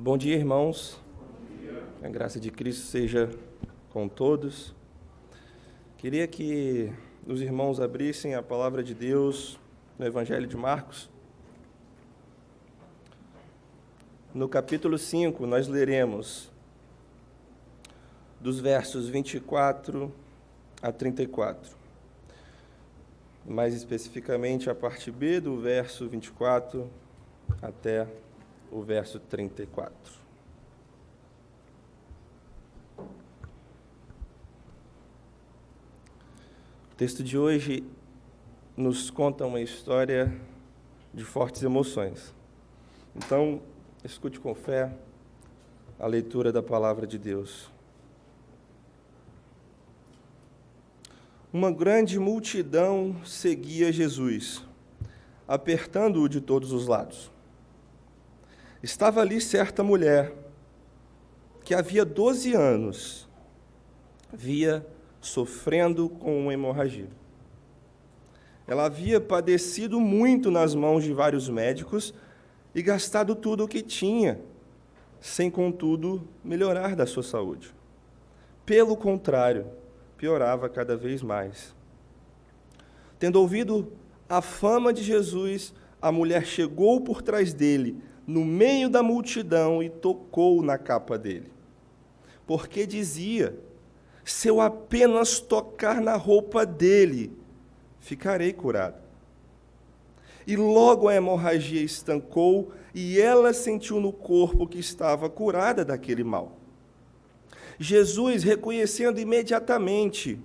Bom dia, irmãos. Que a graça de Cristo seja com todos. Queria que os irmãos abrissem a palavra de Deus no Evangelho de Marcos. No capítulo 5, nós leremos dos versos 24 a 34. Mais especificamente, a parte B do verso 24 até o verso 34. O texto de hoje nos conta uma história de fortes emoções. Então, escute com fé a leitura da palavra de Deus. Uma grande multidão seguia Jesus, apertando-o de todos os lados. Estava ali certa mulher, que havia 12 anos, via sofrendo com uma hemorragia. Ela havia padecido muito nas mãos de vários médicos e gastado tudo o que tinha, sem, contudo, melhorar da sua saúde. Pelo contrário, piorava cada vez mais. Tendo ouvido a fama de Jesus, a mulher chegou por trás dele, no meio da multidão, e tocou na capa dele. Porque dizia: se eu apenas tocar na roupa dele, ficarei curada. E logo a hemorragia estancou, e ela sentiu no corpo que estava curada daquele mal. Jesus, reconhecendo imediatamente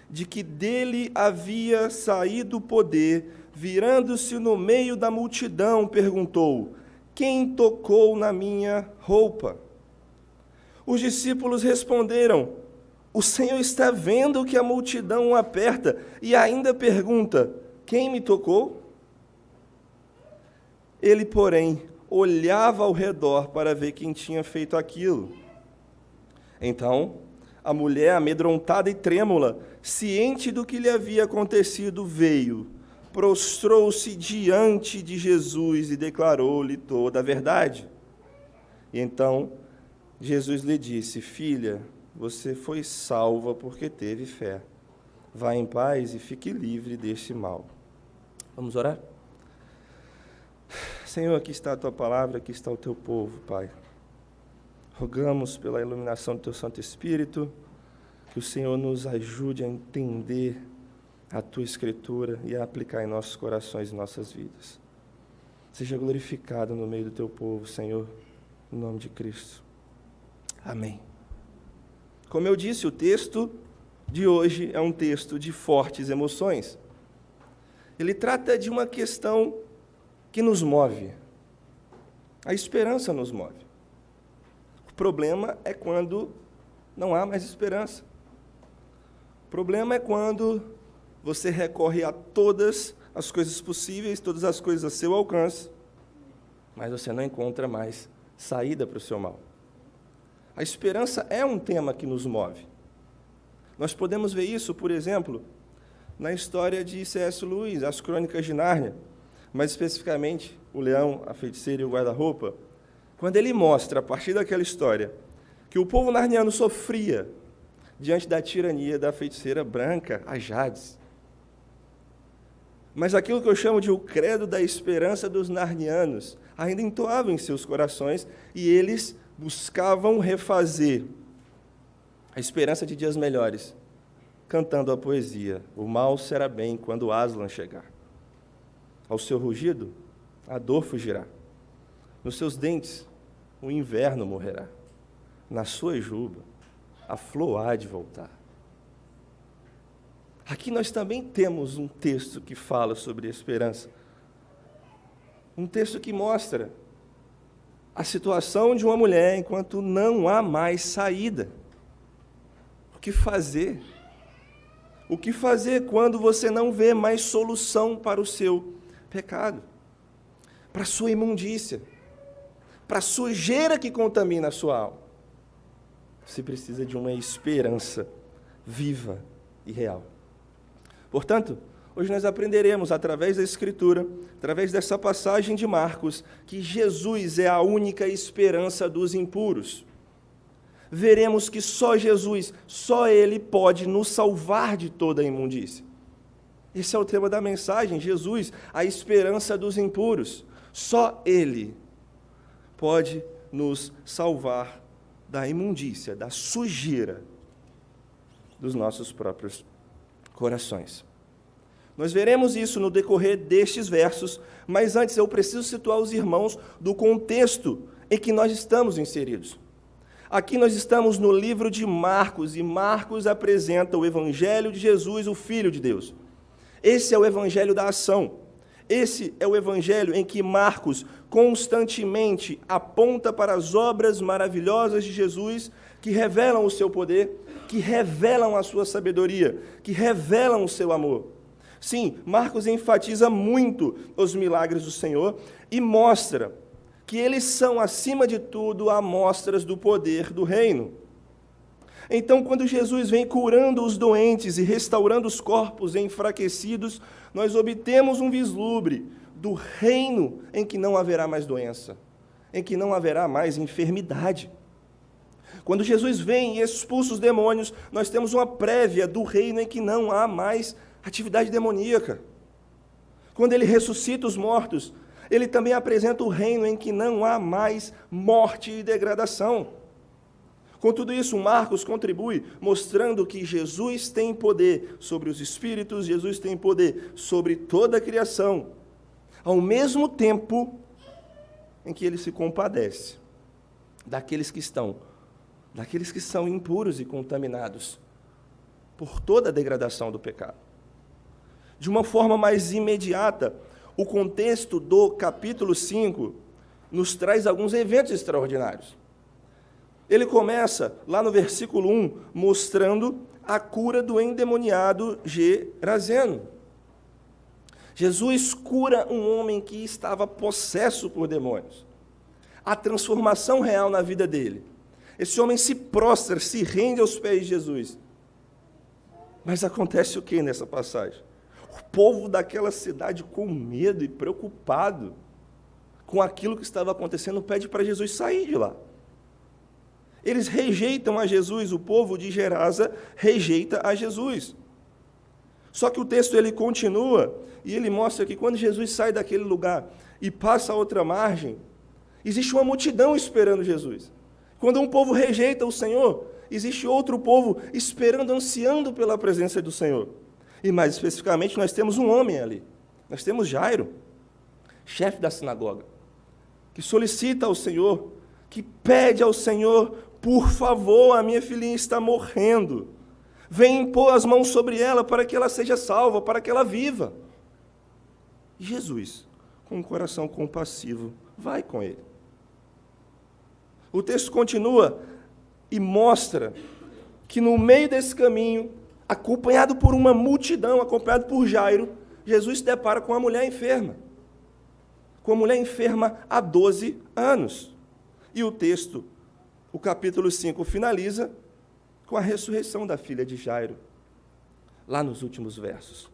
de que dele havia saído o poder, virando-se no meio da multidão, perguntou: quem tocou na minha roupa? Os discípulos responderam: o Senhor está vendo que a multidão o aperta e ainda pergunta: quem me tocou? Ele, porém, olhava ao redor para ver quem tinha feito aquilo. Então, a mulher, amedrontada e trêmula, ciente do que lhe havia acontecido, veio, prostrou-se diante de Jesus e declarou-lhe toda a verdade. E então, Jesus lhe disse: filha, você foi salva porque teve fé. Vá em paz e fique livre deste mal. Vamos orar? Senhor, aqui está a tua palavra, aqui está o teu povo, Pai. Rogamos pela iluminação do teu Santo Espírito, que o Senhor nos ajude a entender a tua Escritura e a aplicar em nossos corações e nossas vidas. Seja glorificado no meio do teu povo, Senhor, em nome de Cristo. Amém. Como eu disse, o texto de hoje é um texto de fortes emoções. Ele trata de uma questão que nos move. A esperança nos move. O problema é quando não há mais esperança. O problema é quando você recorre a todas as coisas possíveis, todas as coisas a seu alcance, mas você não encontra mais saída para o seu mal. A esperança é um tema que nos move. Nós podemos ver isso, por exemplo, na história de C.S. Lewis, As Crônicas de Nárnia, mais especificamente O Leão, a Feiticeira e o Guarda-Roupa, quando ele mostra, a partir daquela história, que o povo narniano sofria diante da tirania da feiticeira branca, a Jades. Mas aquilo que eu chamo de o credo da esperança dos narnianos ainda entoava em seus corações e eles buscavam refazer a esperança de dias melhores, cantando a poesia: o mal será bem quando Aslan chegar. Ao seu rugido, a dor fugirá. Nos seus dentes, o inverno morrerá. Na sua juba, a flor há de voltar. Aqui nós também temos um texto que fala sobre esperança. Um texto que mostra a situação de uma mulher enquanto não há mais saída. O que fazer? O que fazer quando você não vê mais solução para o seu pecado, para a sua imundícia, para a sujeira que contamina a sua alma? Você precisa de uma esperança viva e real. Portanto, Hoje nós aprenderemos, através da Escritura, através dessa passagem de Marcos, que Jesus é a única esperança dos impuros. Veremos que só Jesus, só Ele pode nos salvar de toda a imundície. Esse é o tema da mensagem, Jesus, a esperança dos impuros. Só Ele pode nos salvar da imundícia, da sujeira dos nossos próprios corações. Nós veremos isso no decorrer destes versos, mas antes eu preciso situar os irmãos do contexto em que nós estamos inseridos. Aqui nós estamos no livro de Marcos, e Marcos apresenta o Evangelho de Jesus, o Filho de Deus. Esse é o Evangelho da ação. Esse é o Evangelho em que Marcos constantemente aponta para as obras maravilhosas de Jesus, que revelam o seu poder, que revelam a sua sabedoria, que revelam o seu amor. Sim, Marcos enfatiza muito os milagres do Senhor e mostra que eles são, acima de tudo, amostras do poder do reino. Então, quando Jesus vem curando os doentes e restaurando os corpos enfraquecidos, nós obtemos um vislumbre do reino em que não haverá mais doença, em que não haverá mais enfermidade. Quando Jesus vem e expulsa os demônios, nós temos uma prévia do reino em que não há mais atividade demoníaca. Quando ele ressuscita os mortos, ele também apresenta o reino em que não há mais morte e degradação. Com tudo isso, Marcos contribui mostrando que Jesus tem poder sobre os espíritos, Jesus tem poder sobre toda a criação, ao mesmo tempo em que ele se compadece daqueles que são impuros e contaminados por toda a degradação do pecado. De uma forma mais imediata, o contexto do capítulo 5 nos traz alguns eventos extraordinários. Ele começa, lá no versículo 1, mostrando a cura do endemoniado Gerazeno. Jesus cura um homem que estava possesso por demônios. A transformação real na vida dele. Esse homem se prostra, se rende aos pés de Jesus. Mas acontece o que nessa passagem? O povo daquela cidade, com medo e preocupado com aquilo que estava acontecendo, pede para Jesus sair de lá. Eles rejeitam a Jesus, o povo de Gerasa rejeita a Jesus. Só que o texto ele continua e ele mostra que quando Jesus sai daquele lugar e passa a outra margem, existe uma multidão esperando Jesus. Quando um povo rejeita o Senhor, existe outro povo esperando, ansiando pela presença do Senhor. E mais especificamente, nós temos um homem ali. Nós temos Jairo, chefe da sinagoga, que solicita ao Senhor, que pede ao Senhor: por favor, a minha filhinha está morrendo. Vem impor as mãos sobre ela para que ela seja salva, para que ela viva. E Jesus, com um coração compassivo, vai com ele. O texto continua e mostra que no meio desse caminho, acompanhado por uma multidão, acompanhado por Jairo, Jesus se depara com uma mulher enferma. Com uma mulher enferma há 12 anos. E o texto, o capítulo 5, finaliza com a ressurreição da filha de Jairo, lá nos últimos versos.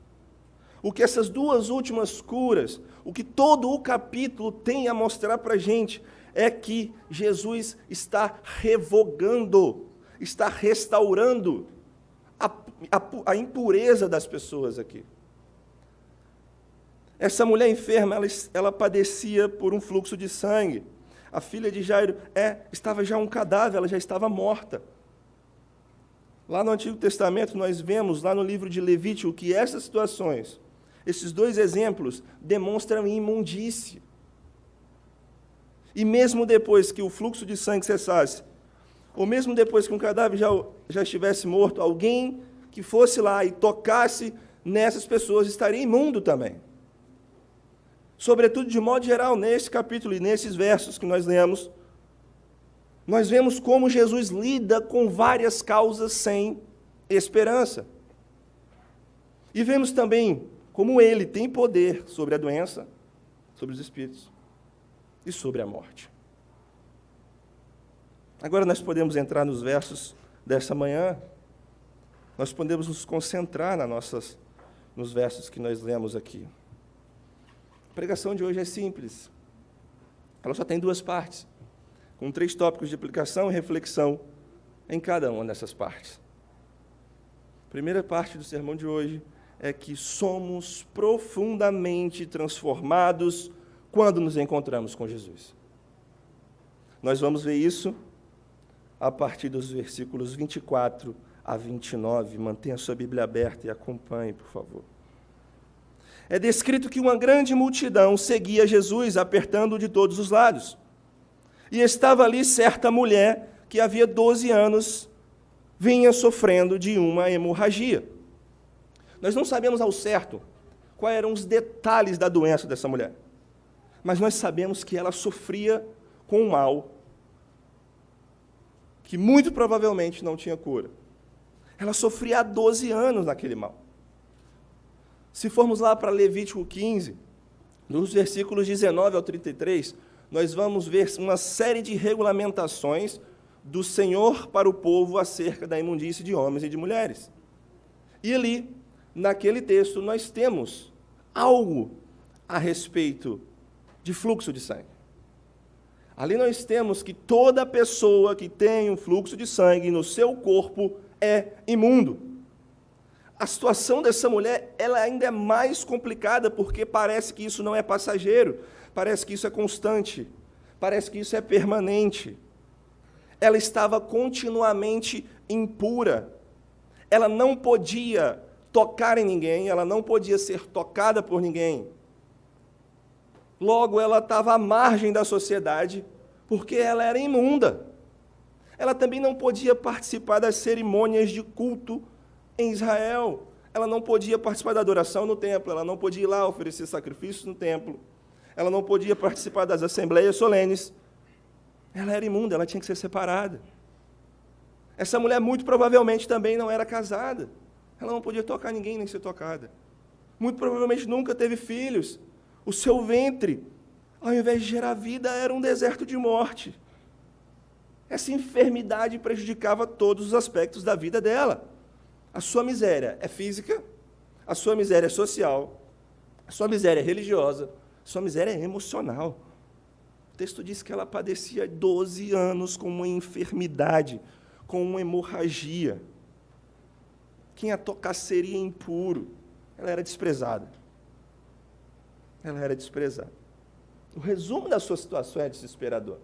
O que essas duas últimas curas, o que todo o capítulo tem a mostrar para a gente, é que Jesus está revogando, está restaurando a impureza das pessoas aqui. Essa mulher enferma, ela padecia por um fluxo de sangue. A filha de Jairo estava já um cadáver, ela já estava morta. Lá no Antigo Testamento, nós vemos, lá no livro de Levítico, que essas situações, esses dois exemplos, demonstram imundície. E mesmo depois que o fluxo de sangue cessasse, ou mesmo depois que um cadáver já estivesse morto, alguém que fosse lá e tocasse nessas pessoas estaria imundo também. Sobretudo, de modo geral, nesse capítulo e nesses versos que nós lemos, nós vemos como Jesus lida com várias causas sem esperança. E vemos também como ele tem poder sobre a doença, sobre os espíritos e sobre a morte. Agora nós podemos entrar nos versos dessa manhã, nós podemos nos concentrar nas nossas nos versos que nós lemos aqui. A pregação de hoje é simples. Ela só tem 2 partes, com 3 tópicos de aplicação e reflexão em cada uma dessas partes. A primeira parte do sermão de hoje é que somos profundamente transformados quando nos encontramos com Jesus. Nós vamos ver isso a partir dos versículos 24 a 29. Mantenha a sua Bíblia aberta e acompanhe, por favor. É descrito que uma grande multidão seguia Jesus, apertando-o de todos os lados. E estava ali certa mulher que havia 12 anos vinha sofrendo de uma hemorragia. Nós não sabemos ao certo quais eram os detalhes da doença dessa mulher, mas nós sabemos que ela sofria com um mal que muito provavelmente não tinha cura. Ela sofria há 12 anos naquele mal. Se formos lá para Levítico 15, nos versículos 19 ao 33, nós vamos ver uma série de regulamentações do Senhor para o povo acerca da imundície de homens e de mulheres. E ali, naquele texto, nós temos algo a respeito de fluxo de sangue. Ali nós temos que toda pessoa que tem um fluxo de sangue no seu corpo é imundo. A situação dessa mulher, ela ainda é mais complicada, porque parece que isso não é passageiro, parece que isso é constante, parece que isso é permanente. Ela estava continuamente impura. Ela não podia tocar em ninguém, ela não podia ser tocada por ninguém. Logo, ela estava à margem da sociedade, porque ela era imunda. Ela também não podia participar das cerimônias de culto em Israel. Ela não podia participar da adoração no templo, ela não podia ir lá oferecer sacrifícios no templo, ela não podia participar das assembleias solenes. Ela era imunda, ela tinha que ser separada. Essa mulher muito provavelmente também não era casada. Ela não podia tocar ninguém nem ser tocada. Muito provavelmente nunca teve filhos. O seu ventre, ao invés de gerar vida, era um deserto de morte. Essa enfermidade prejudicava todos os aspectos da vida dela. A sua miséria é física, a sua miséria é social, a sua miséria é religiosa, a sua miséria é emocional. O texto diz que ela padecia 12 anos com uma enfermidade, com uma hemorragia. Quem a tocasse seria impuro. Ela era desprezada. Ela era desprezada. O resumo da sua situação é desesperador.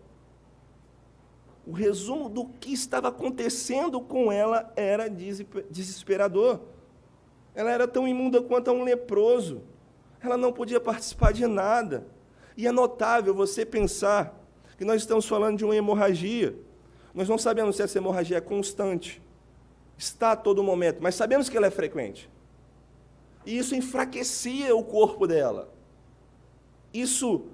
O resumo do que estava acontecendo com ela era desesperador. Ela era tão imunda quanto um leproso. Ela não podia participar de nada. E é notável você pensar que nós estamos falando de uma hemorragia. Nós não sabemos se essa hemorragia é constante, está a todo momento, mas sabemos que ela é frequente. E isso enfraquecia o corpo dela. Isso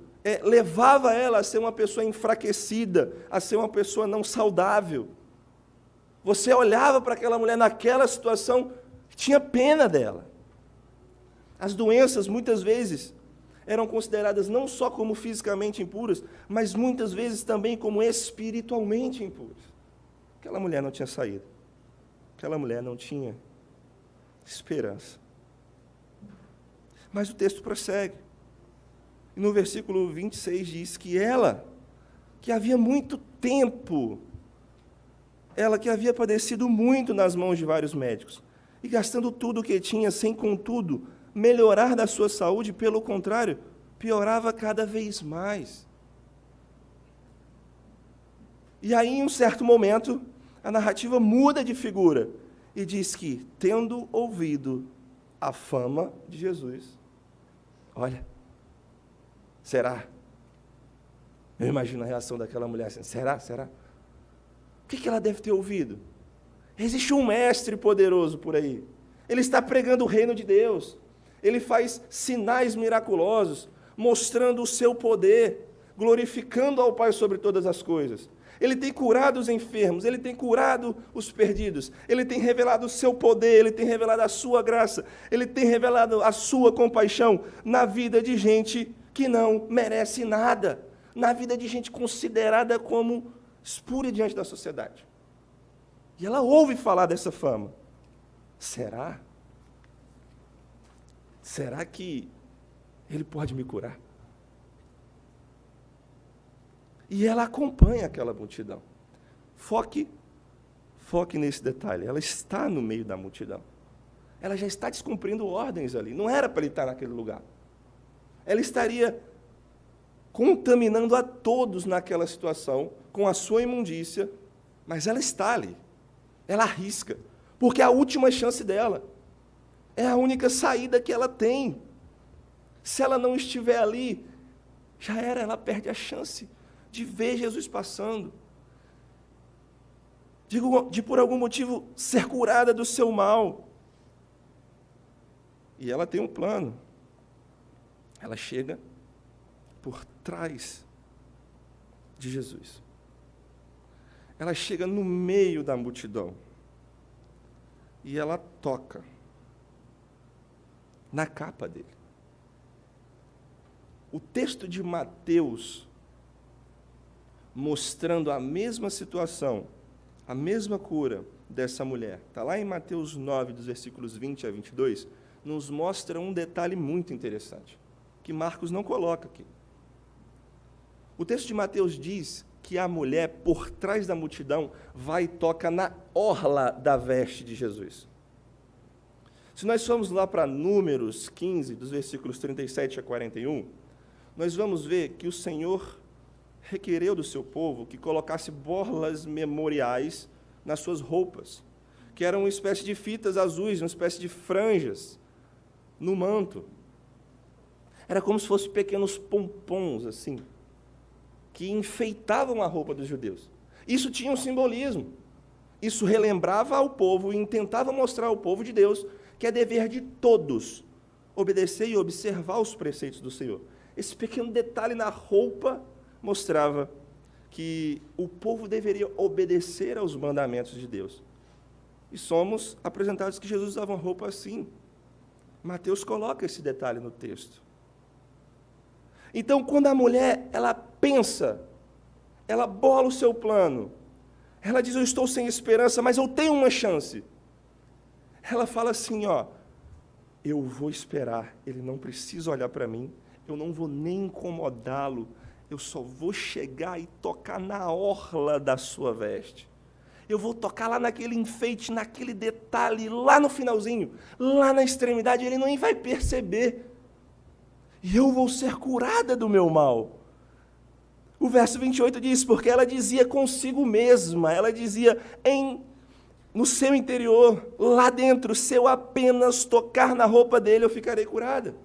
levava ela a ser uma pessoa enfraquecida, a ser uma pessoa não saudável. Você olhava para aquela mulher naquela situação, tinha pena dela. As doenças, muitas vezes, eram consideradas não só como fisicamente impuras, mas muitas vezes também como espiritualmente impuras. Aquela mulher não tinha saída. Aquela mulher não tinha esperança. Mas o texto prossegue. E no versículo 26 diz que ela, que havia muito tempo, ela que havia padecido muito nas mãos de vários médicos, e gastando tudo o que tinha, sem, contudo, melhorar da sua saúde, pelo contrário, piorava cada vez mais. E aí, em um certo momento, a narrativa muda de figura e diz que, tendo ouvido a fama de Jesus, olha, será? Eu imagino a reação daquela mulher assim, será? O que ela deve ter ouvido? Existe um mestre poderoso por aí. Ele está pregando o reino de Deus. Ele faz sinais miraculosos, mostrando o seu poder, glorificando ao Pai sobre todas as coisas. Ele tem curado os enfermos, ele tem curado os perdidos, ele tem revelado o seu poder, ele tem revelado a sua graça, ele tem revelado a sua compaixão na vida de gente que não merece nada, na vida de gente considerada como espúria diante da sociedade. E ela ouve falar dessa fama. Será? será que ele pode me curar? E ela acompanha aquela multidão. Foque nesse detalhe. Ela está no meio da multidão. Ela já está descumprindo ordens ali. Não era para ele estar naquele lugar. Ela estaria contaminando a todos naquela situação com a sua imundícia, mas ela está ali. Ela arrisca, porque é a última chance dela. É a única saída que ela tem. Se ela não estiver ali, já era, ela perde a chance de ver Jesus passando, de por algum motivo ser curada do seu mal. E ela tem um plano. Ela chega por trás de Jesus. Ela chega no meio da multidão e ela toca na capa dele. O texto de Mateus, mostrando a mesma situação, a mesma cura dessa mulher, está lá em Mateus 9, dos versículos 20 a 22, nos mostra um detalhe muito interessante, que Marcos não coloca aqui. O texto de Mateus diz que a mulher, por trás da multidão, vai e toca na orla da veste de Jesus. Se nós formos lá para Números 15, dos versículos 37 a 41, nós vamos ver que o Senhor requereu do seu povo que colocasse borlas memoriais nas suas roupas, que eram uma espécie de fitas azuis, uma espécie de franjas no manto. Era como se fossem pequenos pompons, assim, que enfeitavam a roupa dos judeus. Isso tinha um simbolismo. Isso relembrava ao povo e tentava mostrar ao povo de Deus que é dever de todos obedecer e observar os preceitos do Senhor. Esse pequeno detalhe na roupa mostrava que o povo deveria obedecer aos mandamentos de Deus. E somos apresentados que Jesus usava uma roupa assim. Mateus coloca esse detalhe no texto. Então, quando a mulher, ela pensa, ela bola o seu plano, ela diz, eu estou sem esperança, mas eu tenho uma chance. Ela fala assim, eu vou esperar, ele não precisa olhar para mim, eu não vou nem incomodá-lo, eu só vou chegar e tocar na orla da sua veste. Eu vou tocar lá naquele enfeite, naquele detalhe, lá no finalzinho, lá na extremidade, ele nem vai perceber. E eu vou ser curada do meu mal. O verso 28 diz, porque ela dizia consigo mesma, ela dizia no seu interior, lá dentro, se eu apenas tocar na roupa dele, eu ficarei curada.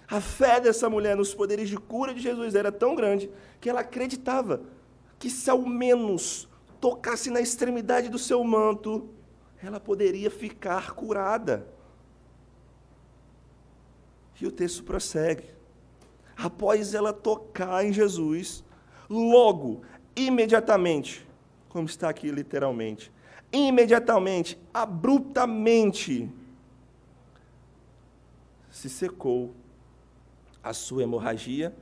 A fé dessa mulher nos poderes de cura de Jesus era tão grande que ela acreditava que se ao menos tocasse na extremidade do seu manto, ela poderia ficar curada. E o texto prossegue. Após ela tocar em Jesus, logo, imediatamente, como está aqui literalmente, imediatamente, abruptamente, se secou a sua hemorragia,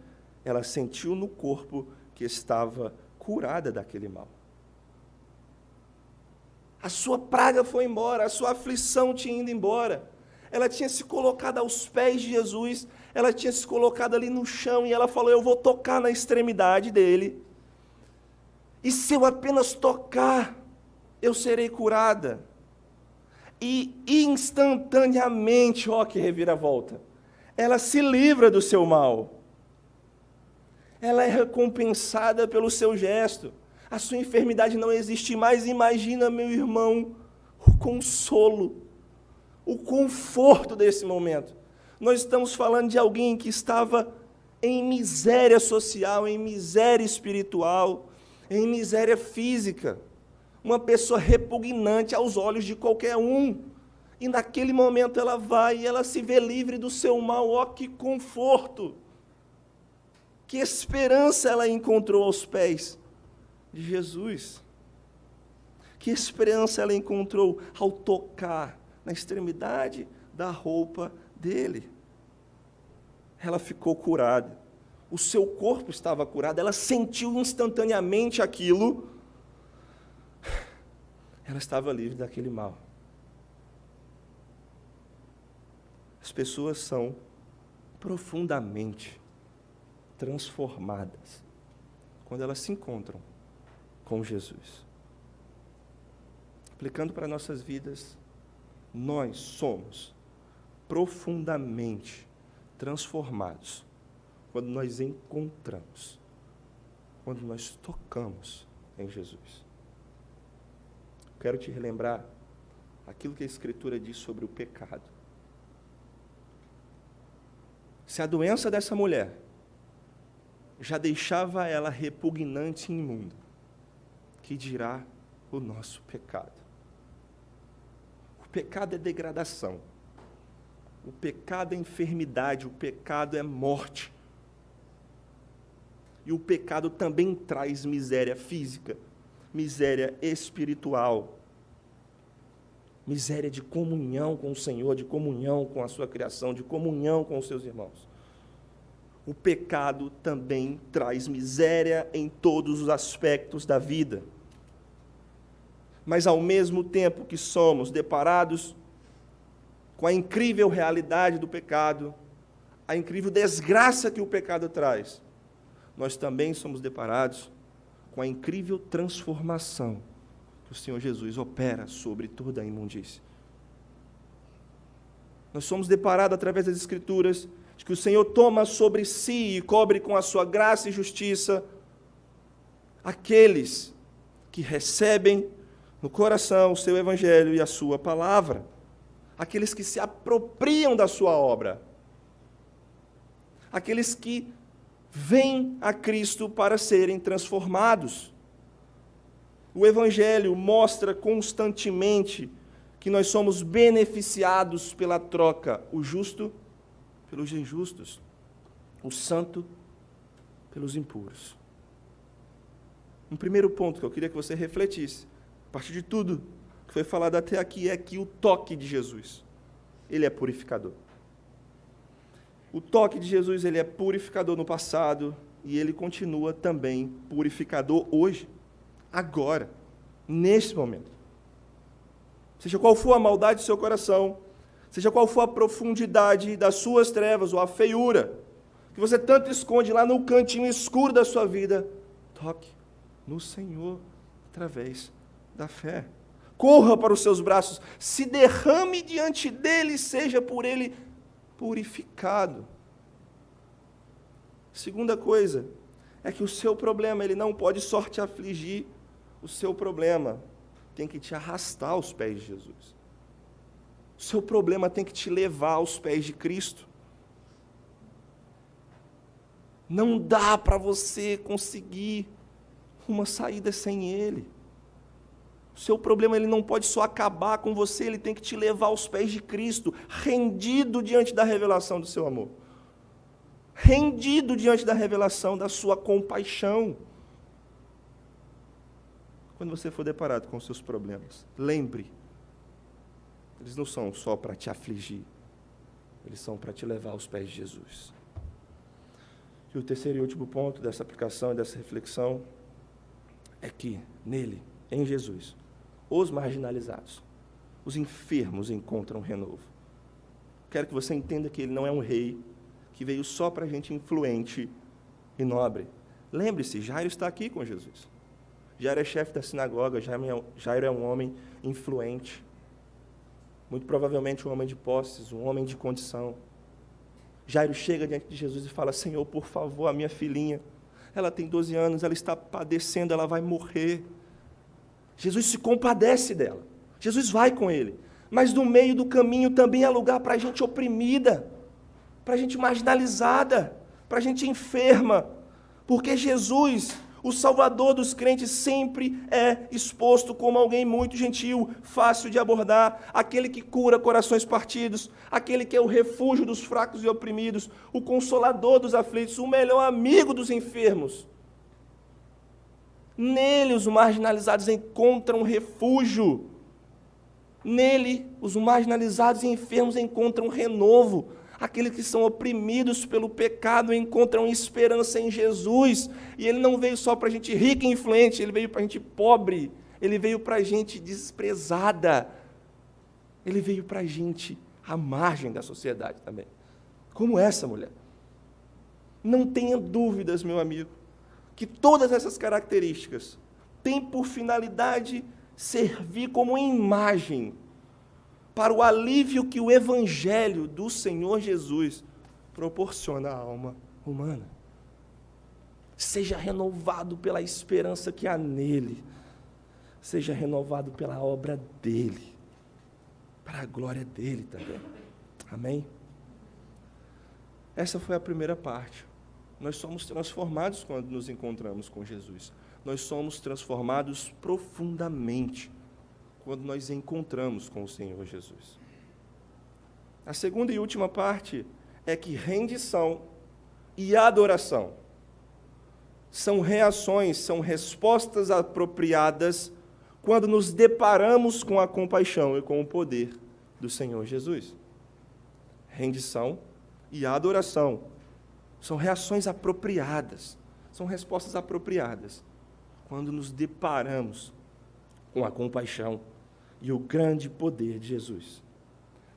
ela sentiu no corpo que estava curada daquele mal. A sua praga foi embora, a sua aflição tinha ido embora. Ela tinha se colocado aos pés de Jesus, ela tinha se colocado ali no chão e ela falou, eu vou tocar na extremidade dele. E se eu apenas tocar, eu serei curada. E instantaneamente, que reviravolta, ela se livra do seu mal. Ela é recompensada pelo seu gesto. A sua enfermidade não existe mais. Imagina, meu irmão, o consolo, o conforto desse momento. Nós estamos falando de alguém que estava em miséria social, em miséria espiritual, em miséria física. Uma pessoa repugnante aos olhos de qualquer um. E naquele momento ela vai e ela se vê livre do seu mal. Que conforto! Que esperança ela encontrou aos pés de Jesus. Que esperança ela encontrou ao tocar na extremidade da roupa dele. Ela ficou curada. O seu corpo estava curado. Ela sentiu instantaneamente aquilo. Ela estava livre daquele mal. as pessoas são profundamente transformadas quando elas se encontram com Jesus. Aplicando para nossas vidas, nós somos profundamente transformados quando nós encontramos, quando nós tocamos em Jesus. Quero te relembrar aquilo que a Escritura diz sobre o pecado. Se a doença dessa mulher já deixava ela repugnante e imunda, que dirá o nosso pecado? O pecado é degradação. O pecado é enfermidade, o pecado é morte. E o pecado também traz miséria física, miséria espiritual, miséria de comunhão com o Senhor, de comunhão com a sua criação, de comunhão com os seus irmãos. O pecado também traz miséria em todos os aspectos da vida. Mas ao mesmo tempo que somos deparados com a incrível realidade do pecado, a incrível desgraça que o pecado traz, nós também somos deparados com a incrível transformação que o Senhor Jesus opera sobre toda a imundície. Nós somos deparados através das Escrituras de que o Senhor toma sobre si e cobre com a sua graça e justiça aqueles que recebem no coração o seu Evangelho e a sua palavra, aqueles que se apropriam da sua obra, aqueles que vêm a Cristo para serem transformados. O Evangelho mostra constantemente que nós somos beneficiados pela troca, o justo pelos injustos, o santo pelos impuros. Um primeiro ponto que eu queria que você refletisse, a partir de tudo que foi falado até aqui, é que o toque de Jesus, ele é purificador. O toque de Jesus, ele é purificador no passado e ele continua também purificador hoje, agora, neste momento. Seja qual for a maldade do seu coração, seja qual for a profundidade das suas trevas ou a feiura que você tanto esconde lá no cantinho escuro da sua vida, toque no Senhor através da fé. Corra para os seus braços, se derrame diante dele, seja por ele purificado. Segunda coisa é que o seu problema, ele não pode só te afligir, o seu problema tem que te arrastar aos pés de Jesus. O seu problema tem que te levar aos pés de Cristo. Não dá para você conseguir uma saída sem Ele. O seu problema, ele não pode só acabar com você, ele tem que te levar aos pés de Cristo, rendido diante da revelação do seu amor. Rendido diante da revelação da sua compaixão. Quando você for deparado com os seus problemas, lembre, eles não são só para te afligir, eles são para te levar aos pés de Jesus. E o terceiro e último ponto dessa aplicação e dessa reflexão é que, nele, em Jesus, os marginalizados, os enfermos encontram renovo. Quero que você entenda que ele não é um rei que veio só para gente influente e nobre. Lembre-se, Jairo está aqui com Jesus. Jairo é chefe da sinagoga, Jairo é um homem influente, muito provavelmente um homem de posses, um homem de condição. Jairo chega diante de Jesus e fala: Senhor, por favor, a minha filhinha, ela tem 12 anos, ela está padecendo, ela vai morrer. Jesus se compadece dela, Jesus vai com ele, mas no meio do caminho também há lugar para a gente oprimida, para a gente marginalizada, para a gente enferma, porque Jesus, o Salvador dos crentes, sempre é exposto como alguém muito gentil, fácil de abordar, aquele que cura corações partidos, aquele que é o refúgio dos fracos e oprimidos, o consolador dos aflitos, o melhor amigo dos enfermos. Nele os marginalizados encontram refúgio. Nele os marginalizados e enfermos encontram renovo. Aqueles que são oprimidos pelo pecado encontram esperança em Jesus. E ele não veio só para a gente rica e influente, ele veio para a gente pobre, ele veio para a gente desprezada, ele veio para a gente à margem da sociedade também, como essa mulher. Não tenha dúvidas, meu amigo, que todas essas características têm por finalidade servir como imagem para o alívio que o Evangelho do Senhor Jesus proporciona à alma humana. Seja renovado pela esperança que há nele, seja renovado pela obra dele, para a glória dele também. Amém? Essa foi a primeira parte. Nós somos transformados quando nos encontramos com Jesus. Nós somos transformados profundamente quando nós encontramos com o Senhor Jesus. A segunda e última parte é que rendição e adoração são reações, são respostas apropriadas quando nos deparamos com a compaixão e com o poder do Senhor Jesus. Rendição e adoração são reações apropriadas, são respostas apropriadas quando nos deparamos com a compaixão e o grande poder de Jesus.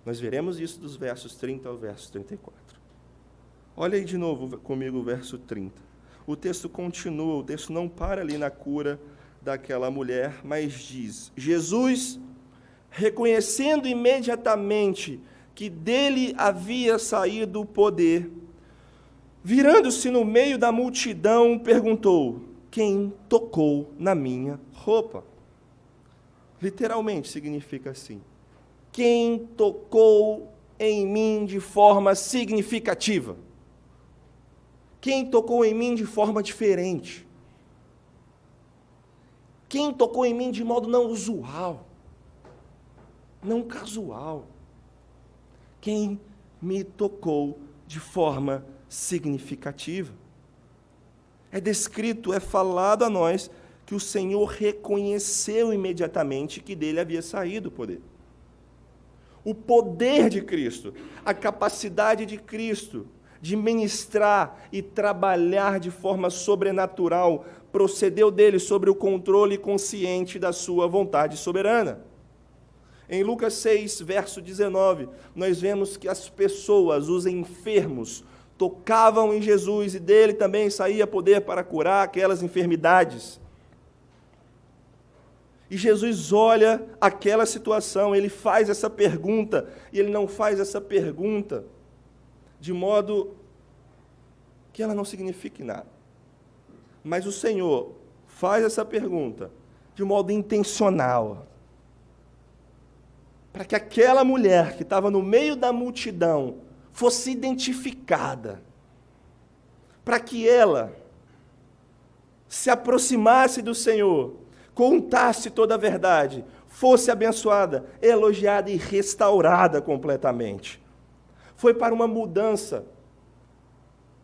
Nós veremos isso dos versos 30 ao verso 34. Olha aí de novo comigo o verso 30. O texto continua, o texto não para ali na cura daquela mulher, mas diz: Jesus, reconhecendo imediatamente que dele havia saído o poder, virando-se no meio da multidão, perguntou: quem tocou na minha roupa? Literalmente significa assim: quem tocou em mim de forma significativa? Quem tocou em mim de forma diferente? Quem tocou em mim de modo não usual, não casual? Quem me tocou de forma significativa? É descrito, é falado a nós que o Senhor reconheceu imediatamente que dele havia saído o poder. O poder de Cristo, a capacidade de Cristo de ministrar e trabalhar de forma sobrenatural, procedeu dele sobre o controle consciente da sua vontade soberana. Em Lucas 6, verso 19, nós vemos que as pessoas, os enfermos, tocavam em Jesus e dele também saía poder para curar aquelas enfermidades. E Jesus olha aquela situação, ele faz essa pergunta, e ele não faz essa pergunta de modo que ela não signifique nada. Mas o Senhor faz essa pergunta de modo intencional, para que aquela mulher que estava no meio da multidão fosse identificada, para que ela se aproximasse do Senhor, contasse toda a verdade, fosse abençoada, elogiada e restaurada completamente. Foi para uma mudança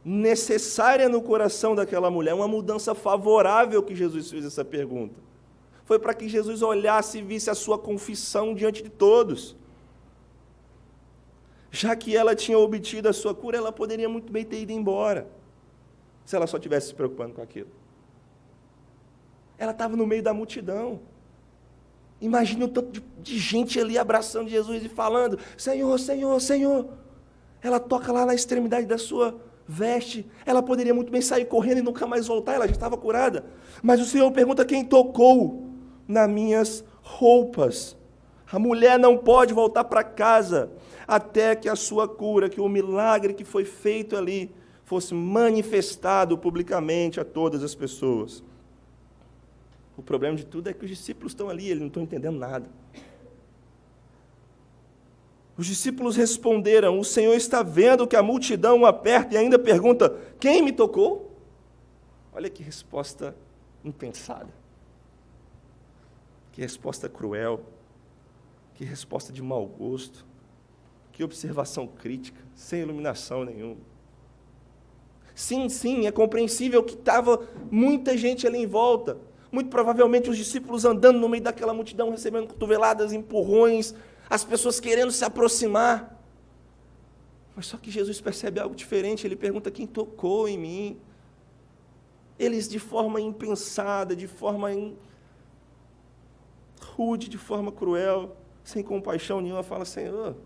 necessária no coração daquela mulher, uma mudança favorável que Jesus fez essa pergunta. Foi para que Jesus olhasse e visse a sua confissão diante de todos. Já que ela tinha obtido a sua cura, ela poderia muito bem ter ido embora, se ela só estivesse se preocupando com aquilo. Ela estava no meio da multidão. Imagina o tanto de gente ali abraçando Jesus e falando: Senhor, Senhor, Senhor. Ela toca lá na extremidade da sua veste. Ela poderia muito bem sair correndo e nunca mais voltar, ela já estava curada. Mas o Senhor pergunta: quem tocou nas minhas roupas? A mulher não pode voltar para casa até que a sua cura, que o milagre que foi feito ali, fosse manifestado publicamente a todas as pessoas. O problema de tudo é que os discípulos estão ali, eles não estão entendendo nada. Os discípulos responderam: o Senhor está vendo que a multidão o aperta e ainda pergunta: quem me tocou? Olha que resposta impensada. Que resposta cruel. Que resposta de mau gosto. Que observação crítica, sem iluminação nenhuma. Sim, sim, é compreensível que estava muita gente ali em volta. Muito provavelmente os discípulos andando no meio daquela multidão, recebendo cotoveladas, empurrões, as pessoas querendo se aproximar. Mas só que Jesus percebe algo diferente, ele pergunta: quem tocou em mim? Eles, de forma impensada, de forma rude, de forma cruel, sem compaixão nenhuma, falam: Senhor,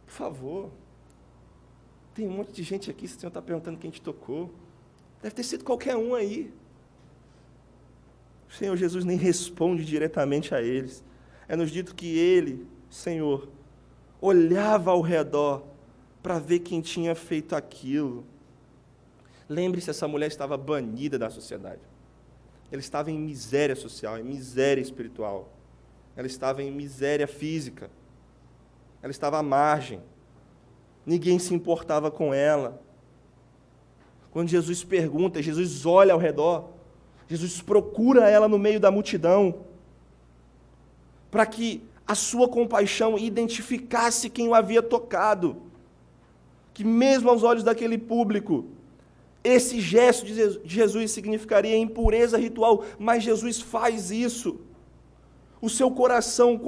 Por favor. Tem um monte de gente aqui, se o Senhor está perguntando quem te tocou. Deve ter sido qualquer um aí. O Senhor Jesus nem responde diretamente a eles. É nos dito que ele, Senhor, olhava ao redor para ver quem tinha feito aquilo. Lembre-se, essa mulher estava banida da sociedade. Ela estava em miséria social, em miséria espiritual. Ela estava em miséria física. Ela estava à margem. Ninguém se importava com ela. Quando Jesus pergunta, Jesus olha ao redor, Jesus procura ela no meio da multidão, para que a sua compaixão identificasse quem o havia tocado. Que mesmo aos olhos daquele público, esse gesto de Jesus significaria impureza ritual, mas Jesus faz isso. O seu coração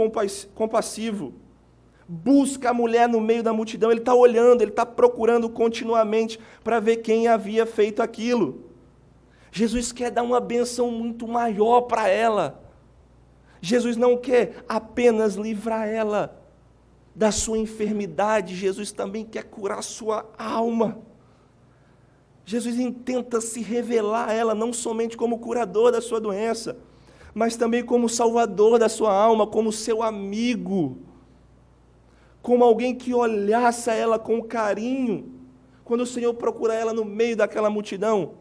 compassivo busca a mulher no meio da multidão, ele está olhando, ele está procurando continuamente para ver quem havia feito aquilo. Jesus quer dar uma bênção muito maior para ela. Jesus não quer apenas livrar ela da sua enfermidade, Jesus também quer curar a sua alma. Jesus intenta se revelar a ela não somente como curador da sua doença, mas também como salvador da sua alma, como seu amigo, como alguém que olhasse a ela com carinho. Quando o Senhor procura ela no meio daquela multidão,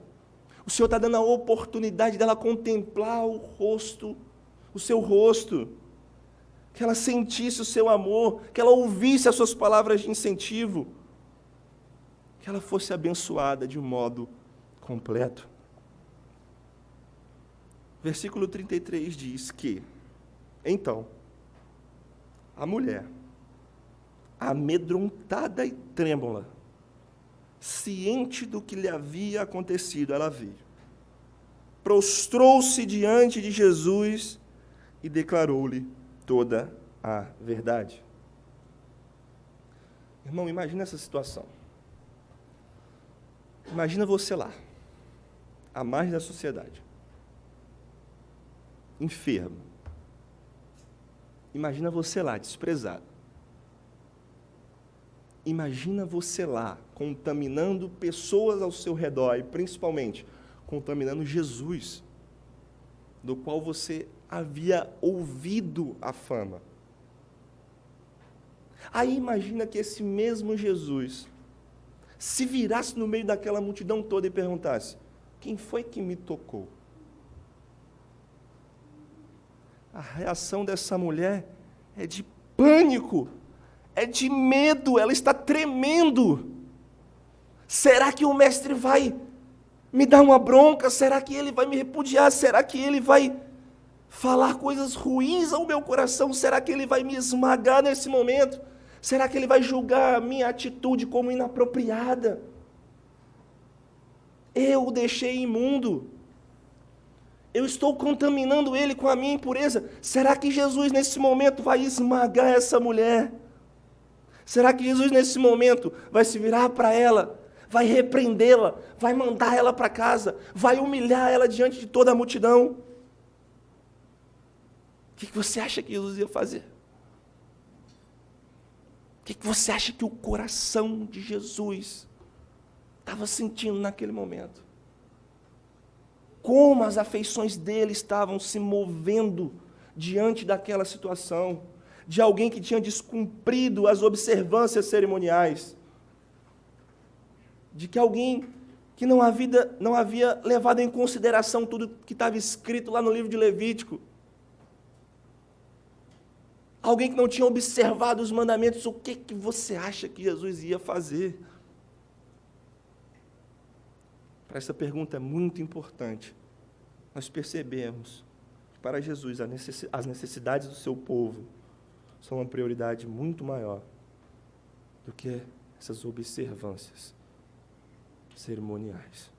o Senhor está dando a oportunidade dela contemplar o seu rosto, que ela sentisse o seu amor, que ela ouvisse as suas palavras de incentivo, que ela fosse abençoada de um modo completo. Versículo 33 diz que, então, a mulher, amedrontada e trêmula, ciente do que lhe havia acontecido, ela veio, prostrou-se diante de Jesus e declarou-lhe toda a verdade. Irmão, imagina essa situação. Imagina você lá, à margem da sociedade, enfermo. Imagina você lá, desprezado. Imagina você lá, contaminando pessoas ao seu redor e, principalmente, contaminando Jesus, do qual você havia ouvido a fama. Aí imagina que esse mesmo Jesus se virasse no meio daquela multidão toda e perguntasse: quem foi que me tocou? A reação dessa mulher é de pânico, é de medo, ela está tremendo. Será que o mestre vai me dar uma bronca? Será que ele vai me repudiar? Será que ele vai falar coisas ruins ao meu coração? Será que ele vai me esmagar nesse momento? Será que ele vai julgar a minha atitude como inapropriada? Eu o deixei imundo. Eu estou contaminando ele com a minha impureza. Será que Jesus nesse momento vai esmagar essa mulher? Será que Jesus nesse momento vai se virar para ela, vai repreendê-la, vai mandar ela para casa, vai humilhar ela diante de toda a multidão? O que você acha que Jesus ia fazer? O que você acha que o coração de Jesus estava sentindo naquele momento? Como as afeições dele estavam se movendo diante daquela situação, de alguém que tinha descumprido as observâncias cerimoniais, de que alguém que não havia levado em consideração tudo que estava escrito lá no livro de Levítico, alguém que não tinha observado os mandamentos. O que você acha que Jesus ia fazer? Para essa pergunta é muito importante. Nós percebemos que para Jesus as necessidades do seu povo são uma prioridade muito maior do que essas observâncias cerimoniais.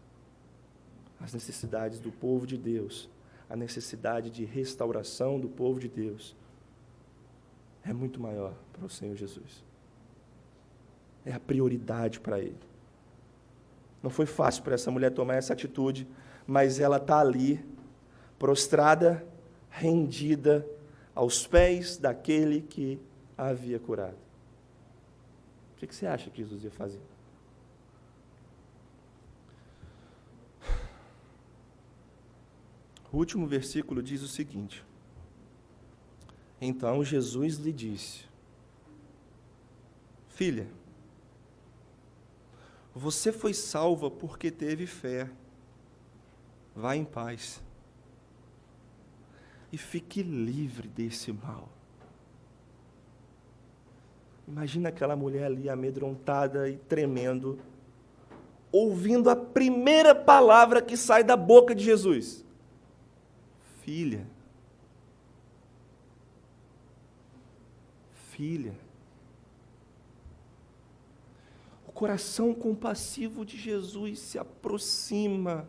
As necessidades do povo de Deus, a necessidade de restauração do povo de Deus é muito maior para o Senhor Jesus. É a prioridade para Ele. Não foi fácil para essa mulher tomar essa atitude, mas ela está ali, prostrada, rendida aos pés daquele que a havia curado. O que você acha que Jesus ia fazer? O último versículo diz o seguinte: então Jesus lhe disse: filha, você foi salva porque teve fé. Vá em paz e fique livre desse mal. Imagina aquela mulher ali amedrontada e tremendo, ouvindo a primeira palavra que sai da boca de Jesus: filha. Filha. O coração compassivo de Jesus se aproxima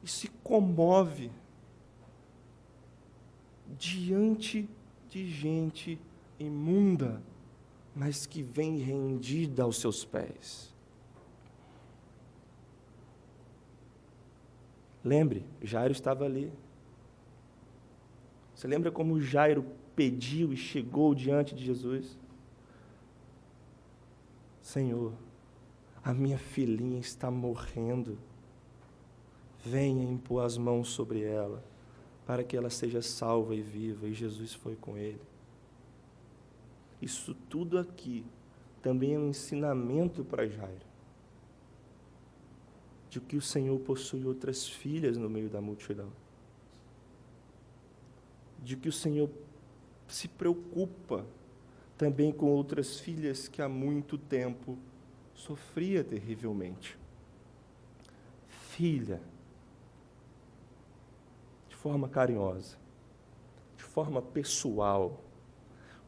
e se comove diante de gente imunda, mas que vem rendida aos seus pés. Lembre, Jairo estava ali. Você lembra como Jairo pediu e chegou diante de Jesus? Senhor, a minha filhinha está morrendo. Venha impor as mãos sobre ela, para que ela seja salva e viva. E Jesus foi com ele. Isso tudo aqui também é um ensinamento para Jairo, de que o Senhor possui outras filhas no meio da multidão, de que o Senhor se preocupa também com outras filhas que há muito tempo sofria terrivelmente. Filha, de forma carinhosa, de forma pessoal,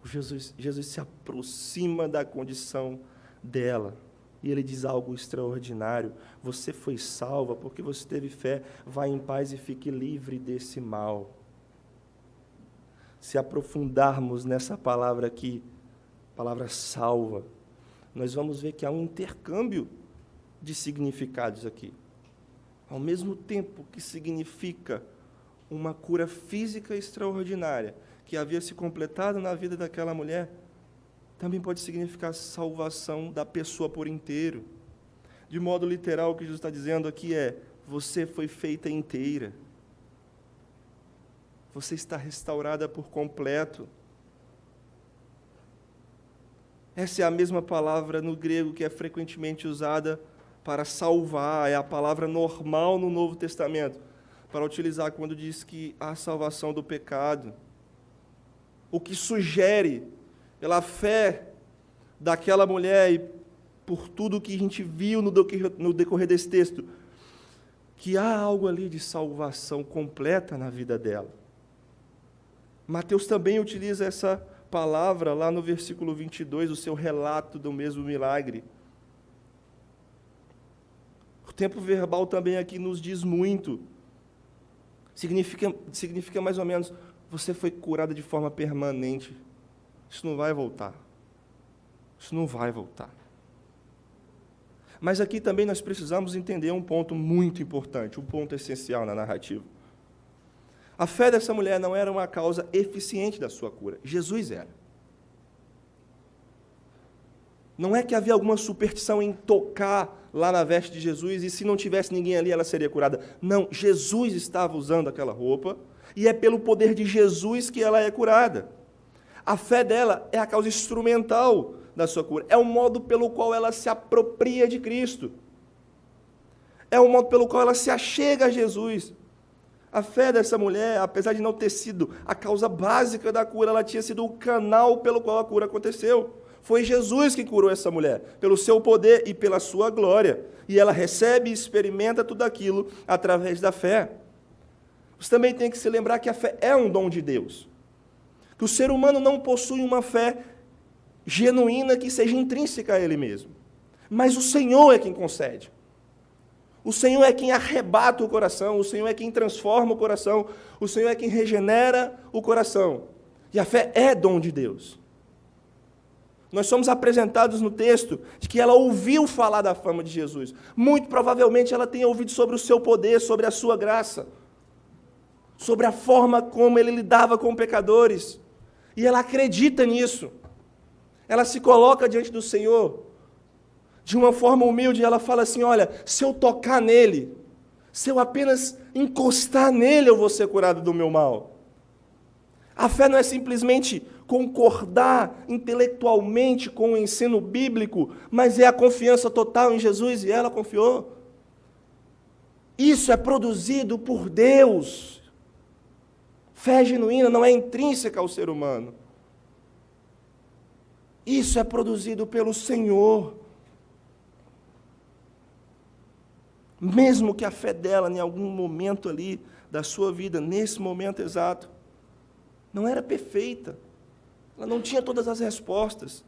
Jesus se aproxima da condição dela e ele diz algo extraordinário: você foi salva porque você teve fé, vá em paz e fique livre desse mal. Se aprofundarmos nessa palavra aqui, palavra salva, nós vamos ver que há um intercâmbio de significados aqui. Ao mesmo tempo que significa uma cura física extraordinária, que havia se completado na vida daquela mulher, também pode significar salvação da pessoa por inteiro. De modo literal, o que Jesus está dizendo aqui é: você foi feita inteira. Você está restaurada por completo. Essa é a mesma palavra no grego que é frequentemente usada para salvar, é a palavra normal no Novo Testamento, para utilizar quando diz que há salvação do pecado. O que sugere, pela fé daquela mulher e por tudo que a gente viu no decorrer desse texto, que há algo ali de salvação completa na vida dela. Mateus também utiliza essa palavra lá no versículo 22, o seu relato do mesmo milagre. O tempo verbal também aqui nos diz muito. Significa mais ou menos: você foi curada de forma permanente. Isso não vai voltar. Isso não vai voltar. Mas aqui também nós precisamos entender um ponto muito importante, um ponto essencial na narrativa. A fé dessa mulher não era uma causa eficiente da sua cura. Jesus era. Não é que havia alguma superstição em tocar lá na veste de Jesus e se não tivesse ninguém ali ela seria curada. Não, Jesus estava usando aquela roupa e é pelo poder de Jesus que ela é curada. A fé dela é a causa instrumental da sua cura. É o modo pelo qual ela se apropria de Cristo. É o modo pelo qual ela se achega a Jesus. A fé dessa mulher, apesar de não ter sido a causa básica da cura, ela tinha sido o canal pelo qual a cura aconteceu. Foi Jesus que curou essa mulher, pelo seu poder e pela sua glória. E ela recebe e experimenta tudo aquilo através da fé. Você também tem que se lembrar que a fé é um dom de Deus. Que o ser humano não possui uma fé genuína que seja intrínseca a ele mesmo. Mas o Senhor é quem concede. O Senhor é quem arrebata o coração, o Senhor é quem transforma o coração, o Senhor é quem regenera o coração. E a fé é dom de Deus. Nós somos apresentados no texto de que ela ouviu falar da fama de Jesus. Muito provavelmente ela tenha ouvido sobre o seu poder, sobre a sua graça, sobre a forma como ele lidava com pecadores. E ela acredita nisso. ela se coloca diante do Senhor de uma forma humilde, e ela fala assim: olha, se eu tocar nele, se eu apenas encostar nele, eu vou ser curado do meu mal. A fé não é simplesmente concordar intelectualmente com o ensino bíblico, mas é a confiança total em Jesus, e ela confiou. Isso é produzido por Deus. Fé genuína não é intrínseca ao ser humano. Isso é produzido pelo Senhor. Mesmo que a fé dela, em algum momento ali da sua vida, nesse momento exato, não era perfeita. Ela não tinha todas as respostas.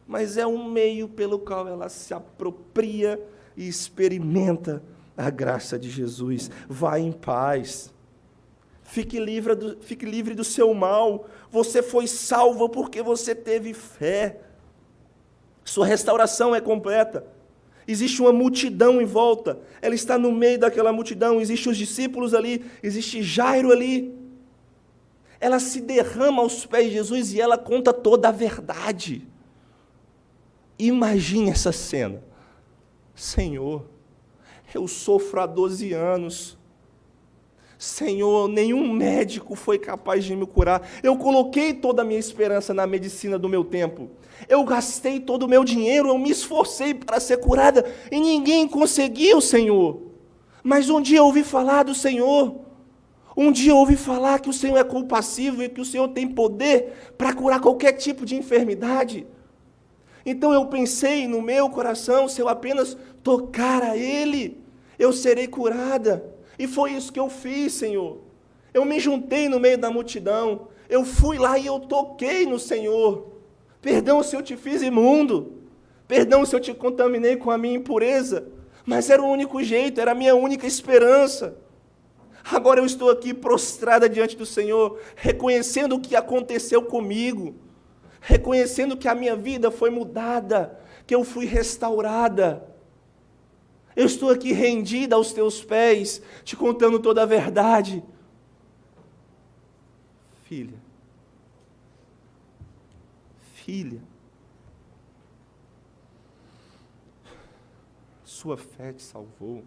Mas é um meio pelo qual ela se apropria e experimenta a graça de Jesus. Vá em paz. Fique livre do seu mal. Você foi salvo porque você teve fé. Sua restauração é completa. Existe uma multidão em volta. Ela está no meio daquela multidão. Existem os discípulos ali. Existe Jairo ali. Ela se derrama aos pés de Jesus e ela conta toda a verdade. Imagine essa cena. Senhor, eu sofro há 12 anos. Senhor, nenhum médico foi capaz de me curar. Eu coloquei toda a minha esperança na medicina do meu tempo. Eu gastei todo o meu dinheiro, eu me esforcei para ser curada e ninguém conseguiu, Senhor. Mas um dia eu ouvi falar do Senhor. Um dia eu ouvi falar que o Senhor é compassivo e que o Senhor tem poder para curar qualquer tipo de enfermidade. Então eu pensei no meu coração, se eu apenas tocar a Ele, eu serei curada. E foi isso que eu fiz, Senhor. Eu me juntei no meio da multidão. Eu fui lá e eu toquei no Senhor. Perdão se eu te fiz imundo. Perdão se eu te contaminei com a minha impureza. Mas era o único jeito, era a minha única esperança. Agora eu estou aqui prostrada diante do Senhor, reconhecendo o que aconteceu comigo. Reconhecendo que a minha vida foi mudada, que eu fui restaurada. Eu estou aqui rendida aos teus pés, te contando toda a verdade. Filha, sua fé te salvou.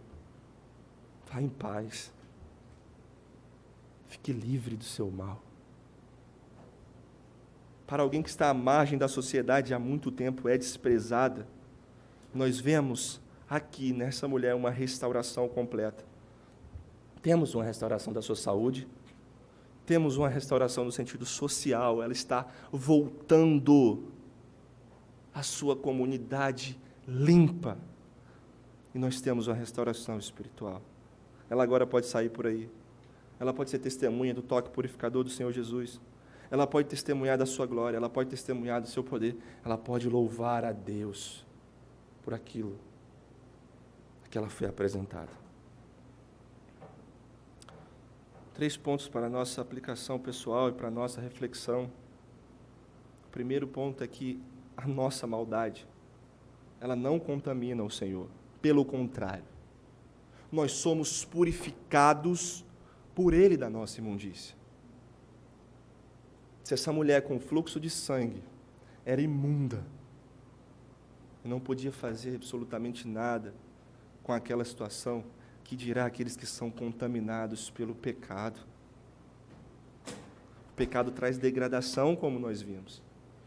Vá em paz. Fique livre do seu mal. Para alguém que está à margem da sociedade há muito tempo, é desprezada, nós vemos aqui nessa mulher uma restauração completa. Temos uma restauração da sua saúde, temos uma restauração no sentido social, ela está voltando à sua comunidade limpa. E nós temos uma restauração espiritual. Ela agora pode sair por aí. Ela pode ser testemunha do toque purificador do Senhor Jesus. Ela pode testemunhar da sua glória, ela pode testemunhar do seu poder, ela pode louvar a Deus por aquilo que ela foi apresentada. 3 pontos para a nossa aplicação pessoal e para a nossa reflexão. O primeiro ponto é que a nossa maldade, ela não contamina o Senhor. Pelo contrário, nós somos purificados por Ele da nossa imundícia. Se essa mulher com fluxo de sangue era imunda, e não podia fazer absolutamente nada com aquela situação, que dirá aqueles que são contaminados pelo pecado? O pecado traz degradação, como nós vimos.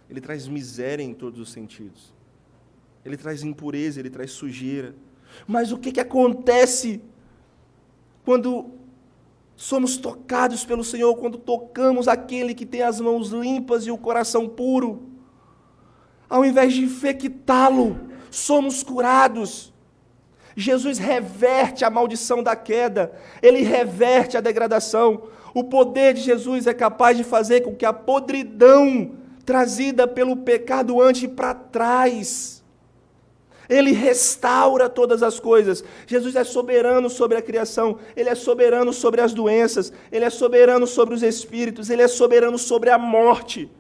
Ele traz miséria em todos os sentidos. Ele traz impureza, ele traz sujeira. Mas o que acontece quando somos tocados pelo Senhor, quando tocamos aquele que tem as mãos limpas e o coração puro? Ao invés de infectá-lo, somos curados. Jesus reverte a maldição da queda, Ele reverte a degradação. O poder de Jesus é capaz de fazer com que a podridão trazida pelo pecado ande para trás. Ele restaura todas as coisas. Jesus é soberano sobre a criação, Ele é soberano sobre as doenças, Ele é soberano sobre os espíritos, Ele é soberano sobre a morte.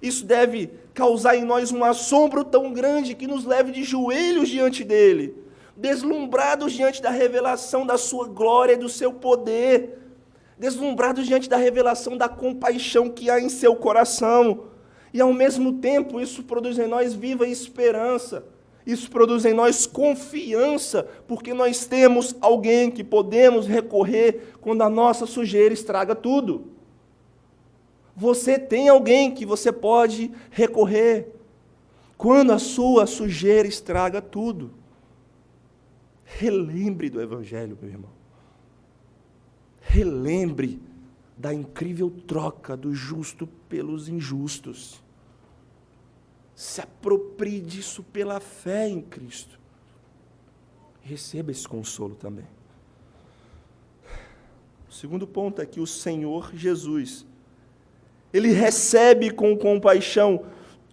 Isso deve causar em nós um assombro tão grande que nos leve de joelhos diante dEle, deslumbrados diante da revelação da sua glória e do seu poder, deslumbrados diante da revelação da compaixão que há em seu coração. E ao mesmo tempo, isso produz em nós viva esperança. Isso produz em nós confiança, porque nós temos alguém que podemos recorrer quando a nossa sujeira estraga tudo. Você tem alguém que você pode recorrer quando a sua sujeira estraga tudo. Relembre do Evangelho, meu irmão. Relembre da incrível troca do justo pelos injustos. Se aproprie disso pela fé em Cristo. Receba esse consolo também. O segundo ponto é que o Senhor Jesus, Ele recebe com compaixão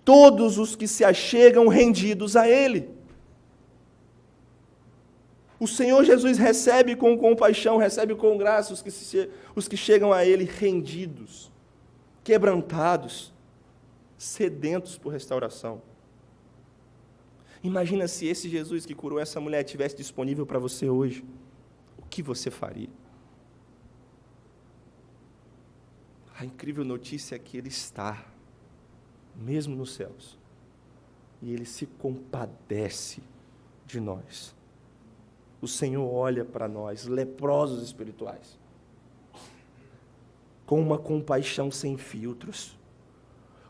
todos os que se achegam rendidos a Ele. O Senhor Jesus recebe com compaixão, recebe com graça os que chegam a Ele rendidos, quebrantados, sedentos por restauração. Imagina se esse Jesus que curou essa mulher estivesse disponível para você hoje. O que você faria? A incrível notícia é que Ele está, mesmo nos céus, e Ele se compadece de nós. O Senhor olha para nós, leprosos espirituais, com uma compaixão sem filtros,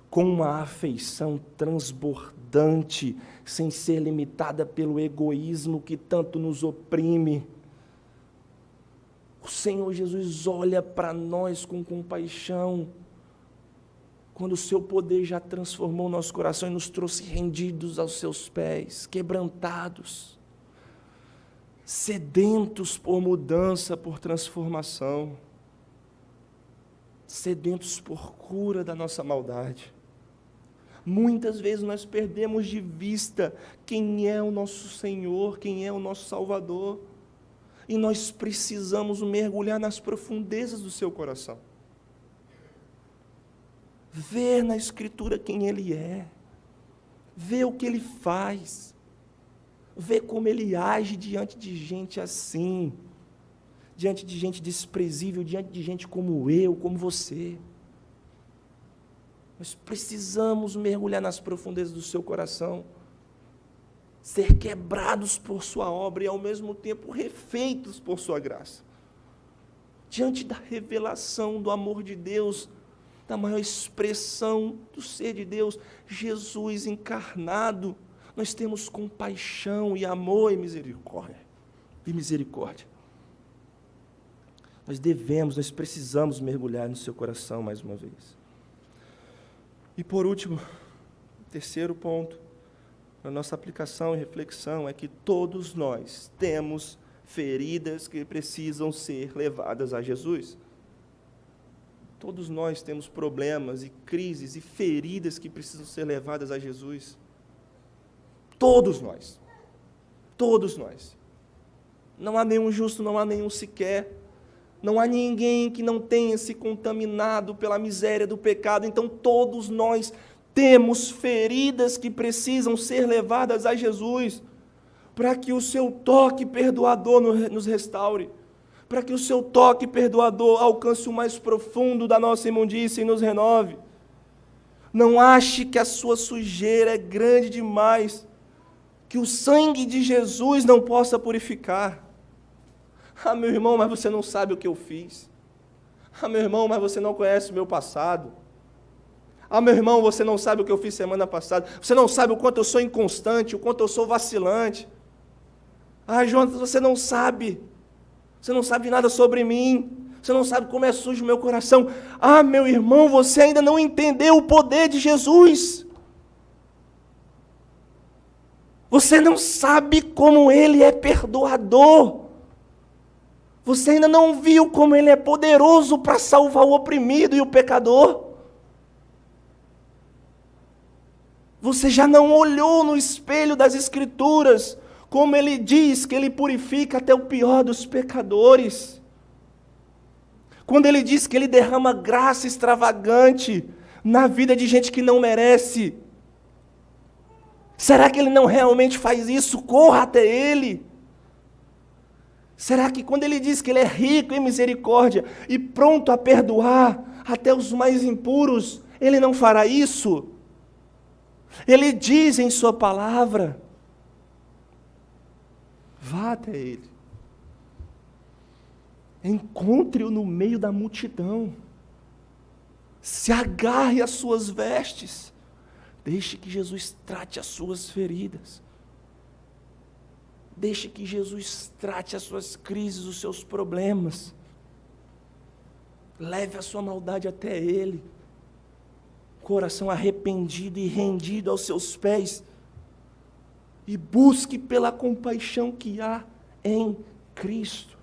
com uma afeição transbordante, sem ser limitada pelo egoísmo que tanto nos oprime. O Senhor Jesus olha para nós com compaixão, quando o seu poder já transformou nosso coração e nos trouxe rendidos aos seus pés, quebrantados, sedentos por mudança, por transformação, sedentos por cura da nossa maldade. Muitas vezes nós perdemos de vista quem é o nosso Senhor, quem é o nosso Salvador, e nós precisamos mergulhar nas profundezas do seu coração. Ver na Escritura quem Ele é, ver o que Ele faz, ver como Ele age diante de gente assim, diante de gente desprezível, diante de gente como eu, como você. Nós precisamos mergulhar nas profundezas do seu coração, ser quebrados por sua obra e ao mesmo tempo refeitos por sua graça. Diante da revelação do amor de Deus, da maior expressão do ser de Deus, Jesus encarnado, nós temos compaixão e amor e misericórdia. Nós precisamos mergulhar no seu coração mais uma vez. E por último, terceiro ponto, a nossa aplicação e reflexão é que todos nós temos feridas que precisam ser levadas a Jesus. Todos nós temos problemas e crises e feridas que precisam ser levadas a Jesus. Todos nós. Todos nós. Não há nenhum justo, não há nenhum sequer. Não há ninguém que não tenha se contaminado pela miséria do pecado. Então todos nós temos feridas que precisam ser levadas a Jesus, para que o seu toque perdoador nos restaure, para que o seu toque perdoador alcance o mais profundo da nossa imundícia e nos renove. Não ache que a sua sujeira é grande demais, que o sangue de Jesus não possa purificar. Ah, meu irmão, mas você não sabe o que eu fiz. Ah, meu irmão, mas você não conhece o meu passado. Ah, meu irmão, você não sabe o que eu fiz semana passada. Você não sabe o quanto eu sou inconstante, o quanto eu sou vacilante. Ah, Jonas, você não sabe. Você não sabe de nada sobre mim. Você não sabe como é sujo o meu coração. Ah, meu irmão, você ainda não entendeu o poder de Jesus. Você não sabe como Ele é perdoador. Você ainda não viu como Ele é poderoso para salvar o oprimido e o pecador. Você já não olhou no espelho das Escrituras, como Ele diz que Ele purifica até o pior dos pecadores. Quando Ele diz que Ele derrama graça extravagante na vida de gente que não merece. Será que Ele não realmente faz isso? Corra até Ele. Será que quando Ele diz que Ele é rico em misericórdia e pronto a perdoar até os mais impuros, Ele não fará isso? Ele diz em sua palavra: vá até ele. Encontre-o no meio da multidão. Se agarre às suas vestes. Deixe que Jesus trate as suas feridas. Deixe que Jesus trate as suas crises, os seus problemas. Leve a sua maldade até ele. Coração arrependido e rendido aos seus pés. E busque pela compaixão que há em Cristo.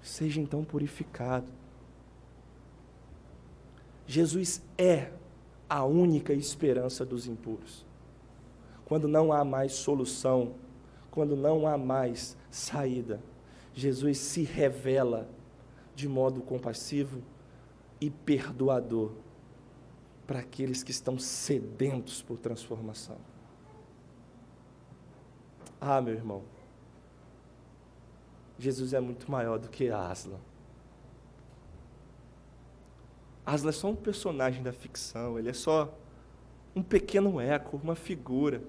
Seja então purificado. Jesus é a única esperança dos impuros. Quando não há mais solução, quando não há mais saída, Jesus se revela de modo compassivo e perdoador para aqueles que estão sedentos por transformação. Ah, meu irmão, Jesus é muito maior do que Aslan. Aslan é só um personagem da ficção, ele é só um pequeno eco, uma figura.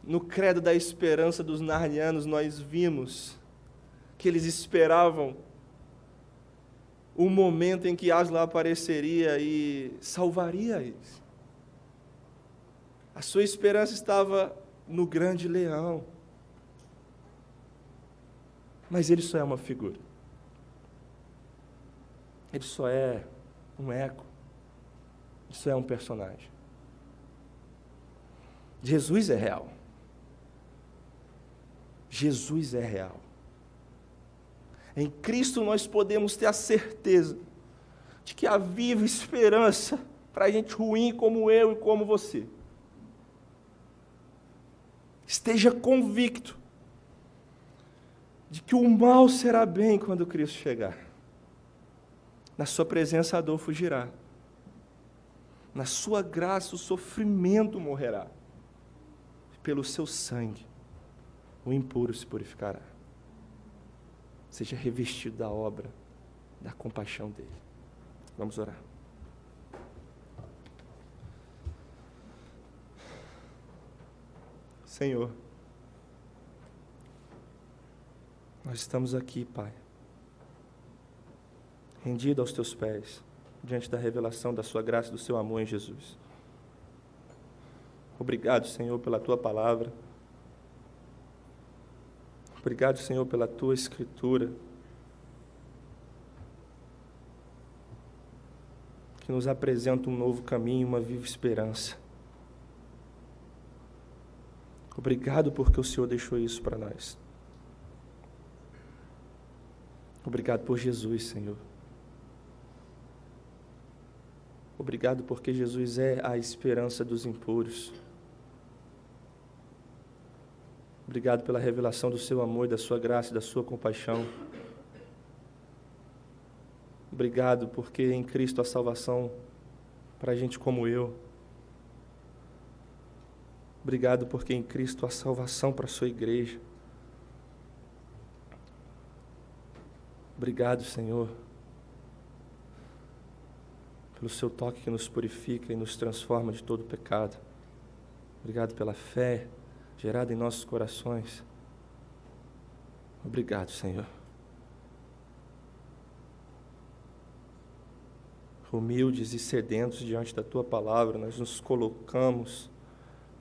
No credo da esperança dos narnianos, nós vimos que eles esperavam o momento em que Aslan apareceria e salvaria eles. A sua esperança estava no grande leão. Mas ele só é uma figura. Ele só é um eco. Ele só é um personagem. Jesus é real. Jesus é real. Em Cristo nós podemos ter a certeza de que há viva esperança para gente ruim como eu e como você. Esteja convicto de que o mal será bem quando Cristo chegar. Na sua presença a dor fugirá. Na sua graça o sofrimento morrerá. Pelo seu sangue o impuro se purificará. Seja revestido da obra, da compaixão dele. Vamos orar. Senhor, nós estamos aqui, Pai, rendido aos teus pés, diante da revelação da sua graça e do seu amor em Jesus. Obrigado, Senhor, pela tua palavra. Obrigado, Senhor, pela tua escritura, que nos apresenta um novo caminho, uma viva esperança. Obrigado porque o Senhor deixou isso para nós. Obrigado por Jesus, Senhor. Obrigado porque Jesus é a esperança dos impuros. Obrigado pela revelação do seu amor, da sua graça e da sua compaixão. Obrigado porque em Cristo há salvação para gente como eu. Obrigado porque em Cristo há salvação para a sua igreja. Obrigado, Senhor, pelo seu toque que nos purifica e nos transforma de todo pecado. Obrigado pela fé gerada em nossos corações. Obrigado, Senhor. Humildes e sedentos diante da tua palavra, nós nos colocamos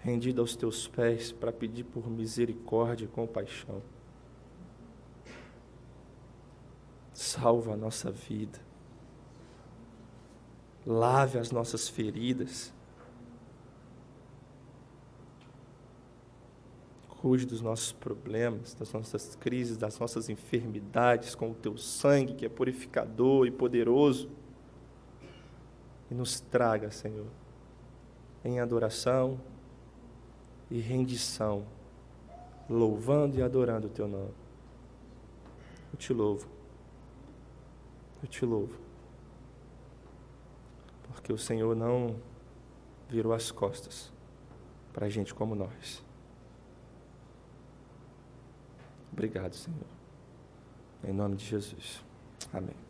rendidos aos teus pés para pedir por misericórdia e compaixão. Salva a nossa vida. Lave as nossas feridas. Cuide dos nossos problemas, das nossas crises, das nossas enfermidades, com o teu sangue que é purificador e poderoso. E nos traga, Senhor, em adoração e rendição, louvando e adorando o teu nome. Eu te louvo. Eu te louvo. Porque o Senhor não virou as costas para gente como nós. Obrigado, Senhor. Em nome de Jesus. Amém.